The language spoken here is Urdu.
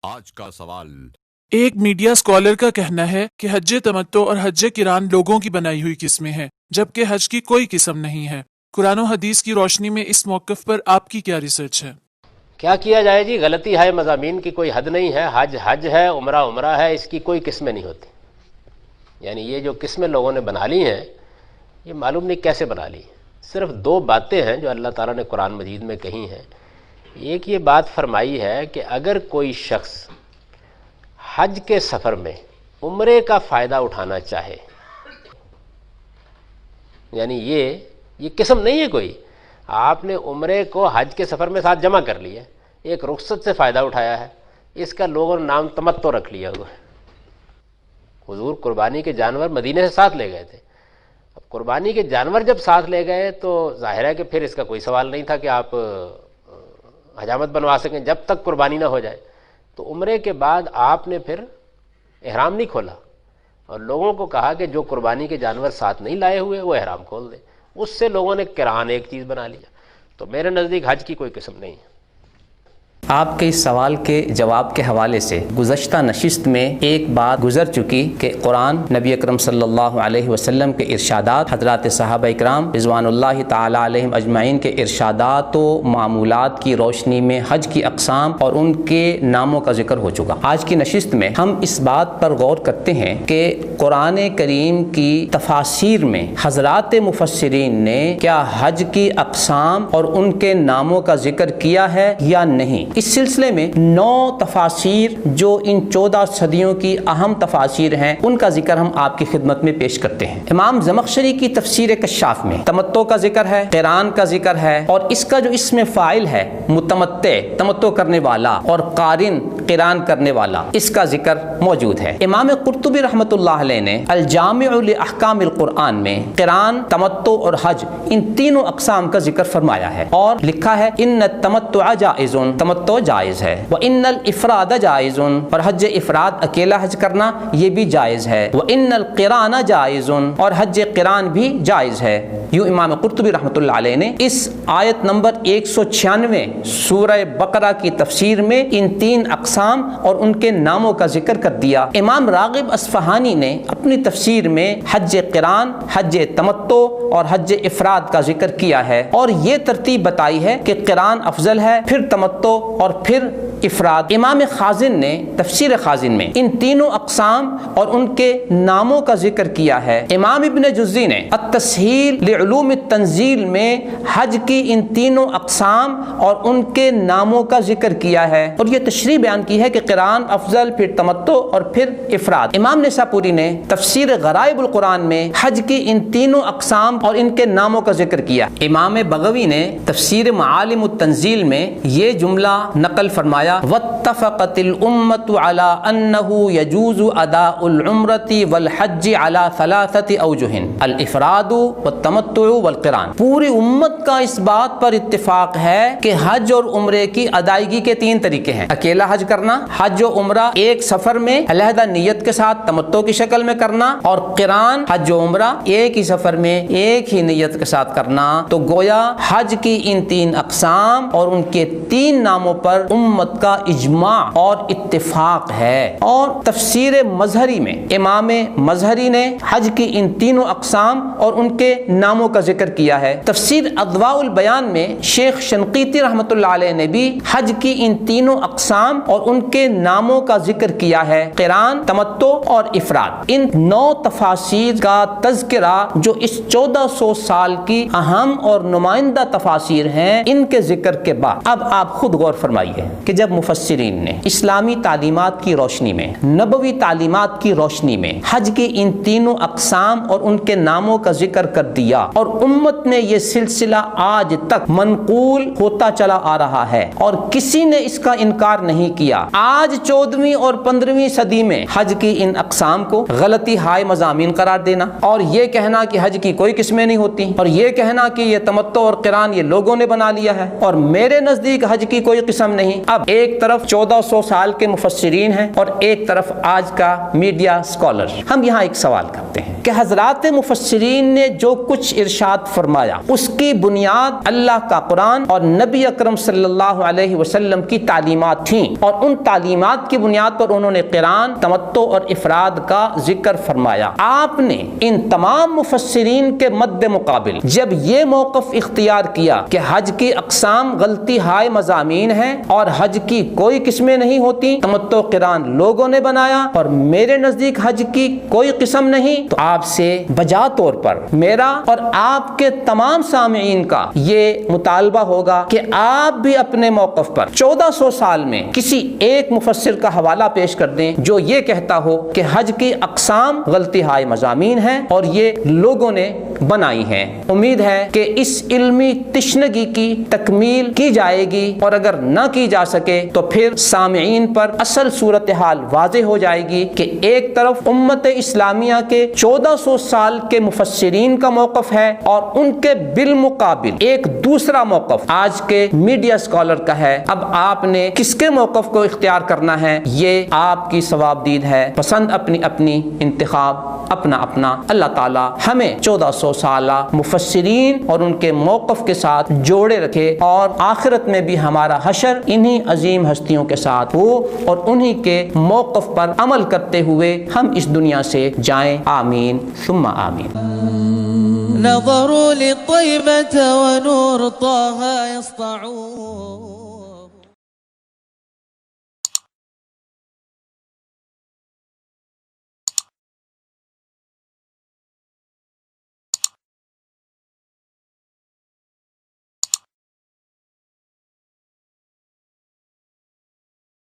آج کا سوال۔ ایک میڈیا اسکالر کا کہنا ہے کہ حج تمتع اور حج قران لوگوں کی بنائی ہوئی قسمیں ہیں، جبکہ حج کی کوئی قسم نہیں ہے۔ قرآن و حدیث کی روشنی میں اس موقف پر آپ کی کیا ریسرچ ہے؟ کیا کیا جائے جی، غلطی ہے، مضامین کی کوئی حد نہیں ہے۔ حج حج ہے، عمرہ عمرہ ہے، اس کی کوئی قسمیں نہیں ہوتی۔ یعنی یہ جو قسمیں لوگوں نے بنا لی ہیں، یہ معلوم نہیں کیسے بنا لی۔ صرف دو باتیں ہیں جو اللہ تعالیٰ نے قرآن مجید میں کہی ہیں۔ ایک یہ بات فرمائی ہے کہ اگر کوئی شخص حج کے سفر میں عمرے کا فائدہ اٹھانا چاہے، یعنی یہ قسم نہیں ہے کوئی، آپ نے عمرے کو حج کے سفر میں ساتھ جمع کر لیا، ایک رخصت سے فائدہ اٹھایا ہے، اس کا لوگوں نے نام تمتع رکھ لیا ہوا ہے۔ حضور قربانی کے جانور مدینے سے ساتھ لے گئے تھے، اب قربانی کے جانور جب ساتھ لے گئے تو ظاہر ہے کہ پھر اس کا کوئی سوال نہیں تھا کہ آپ حجامت بنوا سکیں جب تک قربانی نہ ہو جائے۔ تو عمرے کے بعد آپ نے پھر احرام نہیں کھولا اور لوگوں کو کہا کہ جو قربانی کے جانور ساتھ نہیں لائے ہوئے وہ احرام کھول دیں۔ اس سے لوگوں نے قران ایک چیز بنا لیا۔ تو میرے نزدیک حج کی کوئی قسم نہیں ہے۔ آپ کے اس سوال کے جواب کے حوالے سے گزشتہ نشست میں ایک بات گزر چکی کہ قرآن، نبی اکرم صلی اللہ علیہ وسلم کے ارشادات، حضرات صحابہ اکرام رضوان اللہ تعالی علیہم اجمعین کے ارشادات و معمولات کی روشنی میں حج کی اقسام اور ان کے ناموں کا ذکر ہو چکا۔ آج کی نشست میں ہم اس بات پر غور کرتے ہیں کہ قرآن کریم کی تفاسیر میں حضرات مفسرین نے کیا حج کی اقسام اور ان کے ناموں کا ذکر کیا ہے یا نہیں۔ اس سلسلے میں 9 تفاسیر جو ان 14 صدیوں کی اہم تفاسیر ہیں، ان کا ذکر ہم آپ کی خدمت میں پیش کرتے ہیں۔ امام زمخشری کی تفسیر کشاف میں تمتع کا ذکر ہے، قران کا ذکر ہے، اور اس کا جو اسم فاعل ہے متمتع، تمتع کرنے والا، اور قارن، قران کرنے والا، اس کا ذکر موجود ہے۔ امام قرطبی رحمۃ اللہ علیہ نے الجامع لاحکام القرآن میں قران، تمتع اور حج ان تینوں اقسام کا ذکر فرمایا ہے اور لکھا ہے ان التمتع جائز، تمتع جائز ہے، وَإِنَّ الْإِفْرَادَ جائز، اور حج افراد اکیلا حج کرنا یہ بھی جائز ہے، وَإِنَّ الْقِرَانَ جائز، اور حج قران بھی جائز ہے۔ یوں امام قرطبی رحمۃ اللہ علیہ نے اس آیت نمبر 196 سورہ بقرہ کی تفسیر میں ان 3 اقسام اور ان کے ناموں کا ذکر کر دیا۔ امام راغب اصفہانی نے اپنی تفسیر میں حج قران، حج تمتع اور حج افراد کا ذکر کیا ہے اور یہ ترتیب بتائی ہے کہ قران افضل ہے، پھر تمتع اور پھر افراد۔ امام خازن نے تفسیر خازن میں ان تینوں اقسام اور ان کے ناموں کا ذکر کیا ہے۔ امام ابن جزی نے التسہیل لعلوم التنزیل میں حج کی ان تینوں اقسام اور ان کے ناموں کا ذکر کیا ہے اور یہ تشریح بیان کی ہے کہ قران افضل، پھر تمتع اور پھر افراد۔ امام نساپوری نے تفسیر غرائب القرآن میں حج کی ان تینوں اقسام اور ان کے ناموں کا ذکر کیا۔ امام بغوی نے تفسیر معالم التنزیل میں یہ جملہ نقل فرمایا واتفقت الامت على انه يجوز اداء العمرة والحج على 3 اوجه الافراد والتمتع والقران۔ پوری امت کا اس بات پر اتفاق ہے کہ حج اور عمرے کی ادائیگی کے 3 طریقے ہیں: اکیلا حج کرنا، حج و عمرہ ایک سفر میں علیحدہ نیت کے ساتھ تمتع کی شکل میں کرنا، اور قران، حج و عمرہ ایک ہی سفر میں ایک ہی نیت کے ساتھ کرنا۔ تو گویا حج کی ان 3 اقسام اور ان کے 3 ناموں پر امت کا اجماع اور اتفاق ہے۔ اور تفسیر مظہری میں امام مظہری نے حج کی ان تینوں اقسام اور ان کے ناموں کا ذکر کیا ہے۔ تفسیر اضواء البیان میں شیخ شنقیطی رحمۃ اللہ علیہ نے بھی حج کی ان تینوں اقسام اور ان کے ناموں کا ذکر کیا ہے: قران، تمتع اور افراد۔ ان 9 تفاسیر کا تذکرہ جو اس 1400 سال کی اہم اور نمائندہ تفاسیر ہیں، ان کے ذکر کے بعد اب آپ خود غور فرمائیے کہ جب مفسرین نے اسلامی تعلیمات کی روشنی میں، نبوی تعلیمات کی روشنی میں حج کی ان تینوں اقسام اور ان کے ناموں کا ذکر کر دیا اور امت میں یہ سلسلہ آج تک منقول ہوتا چلا آ رہا ہے اور کسی نے اس کا انکار نہیں کیا، آج 14ویں اور 15ویں صدی میں حج کی ان اقسام کو غلطی ہائے مضامین قرار دینا اور یہ کہنا کہ حج کی کوئی قسمیں نہیں ہوتی اور یہ کہنا کہ یہ تمتع اور قران یہ لوگوں نے بنا لیا ہے اور میرے نزدیک حج کی کوئی قسم نہیں، اب ایک طرف 1400 سال کے مفسرین ہیں اور ایک طرف آج کا میڈیا اسکالر. ہم یہاں ایک سوال کرتے ہیں کہ حضرات مفسرین نے جو کچھ ارشاد فرمایا اس کی بنیاد اللہ کا قرآن اور نبی اکرم صلی اللہ علیہ وسلم کی تعلیمات تھیں، اور ان تعلیمات کی بنیاد پر انہوں نے قران، تمتع اور افراد کا ذکر فرمایا. آپ نے ان تمام مفسرین کے مد مقابل جب یہ موقف اختیار کیا کہ حج کی اقسام غلطی ہائے مضامین ہیں اور حج کی کوئی قسمیں نہیں ہوتی، تمتع قران لوگوں نے بنایا اور میرے نزدیک حج کی کوئی قسم نہیں، تو آپ سے بجا طور پر میرا اور آپ کے تمام سامعین کا یہ مطالبہ ہوگا کہ آپ بھی اپنے موقف پر 1400 سال میں کسی ایک مفسر کا حوالہ پیش کر دیں جو یہ کہتا ہو کہ حج کی اقسام غلطی ہائے مضامین ہیں اور یہ لوگوں نے بنائی ہیں. امید ہے کہ اس علمی تشنگی کی تکمیل کی جائے گی، اور اگر نہ کی جا سکے تو پھر سامعین پر اصل صورتحال واضح ہو جائے گی کہ ایک طرف امت اسلامیہ کے 1400 سال کے مفسرین کا موقف ہے اور ان کے بالمقابل ایک دوسرا موقف آج کے میڈیا اسکالر کا ہے. اب آپ نے کس کے موقف کو اختیار کرنا ہے یہ آپ کی ثوابدید ہے. پسند اپنی اپنی، انتخاب اپنا اپنا. اللہ تعالی ہمیں 1400 سالہ مفسرین اور ان کے موقف کے ساتھ جوڑے رکھے، اور آخرت میں بھی ہمارا حشر انہی عظیم ہستیوں کے ساتھ ہو اور انہی کے موقف پر عمل کرتے ہوئے ہم اس دنیا سے جائیں. آمین ثم آمین. نظروا للطيبة ونور طه يسطعون.